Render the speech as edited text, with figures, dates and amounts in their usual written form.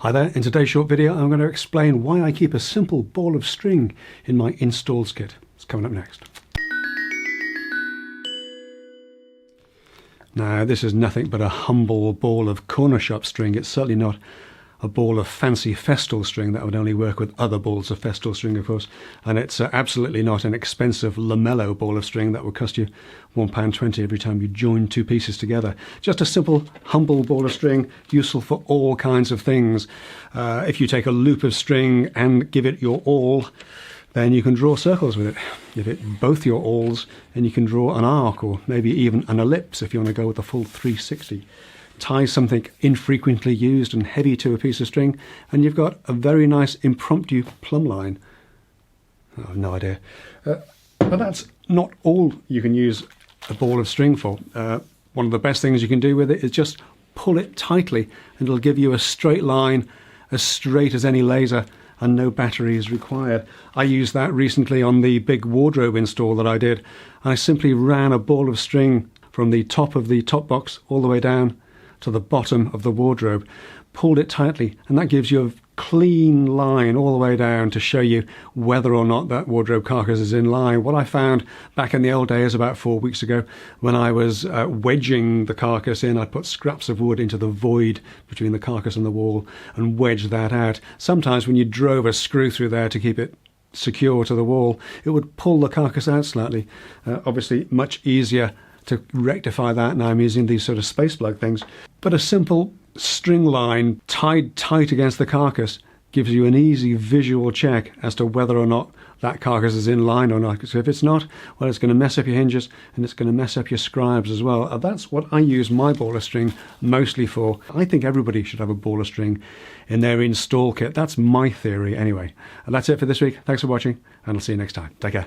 Hi there, in today's short video I'm going to explain why I keep a simple ball of string in my installs kit. It's coming up next. Now this is nothing but a humble ball of corner shop string. It's certainly not a ball of fancy festal string. That would only work with other balls of festal string, of course, and it's absolutely not an expensive lamello ball of string that would cost you £1.20 every time you join two pieces together. Just a simple humble ball of string, useful for all kinds of things. If you take a loop of string and give it your awl, then you can draw circles with it. Give it both your awls and you can draw an arc, or maybe even an ellipse if you want to go with a full 360. Tie something infrequently used and heavy to a piece of string, and you've got a very nice impromptu plumb line. I have no idea. But that's not all you can use a ball of string for. One of the best things you can do with it is just pull it tightly, and it'll give you a straight line, as straight as any laser, and no battery is required. I used that recently on the big wardrobe install that I did. I simply ran a ball of string from the top of the top box all the way down to the bottom of the wardrobe, pulled it tightly, and that gives you a clean line all the way down to show you whether or not that wardrobe carcass is in line. What I found back in the old days about 4 weeks ago, when I was wedging the carcass in, I put scraps of wood into the void between the carcass and the wall and wedged that out. Sometimes when you drove a screw through there to keep it secure to the wall, it would pull the carcass out slightly. Obviously much easier to rectify that now I'm using these sort of space plug things. But a simple string line tied tight against the carcass gives you an easy visual check as to whether or not that carcass is in line or not. So if it's not, well, it's going to mess up your hinges and it's going to mess up your scribes as well. And that's what I use my ball of string mostly for. I think everybody should have a ball of string in their install kit. That's my theory anyway. And that's it for this week. Thanks for watching, and I'll see you next time. Take care.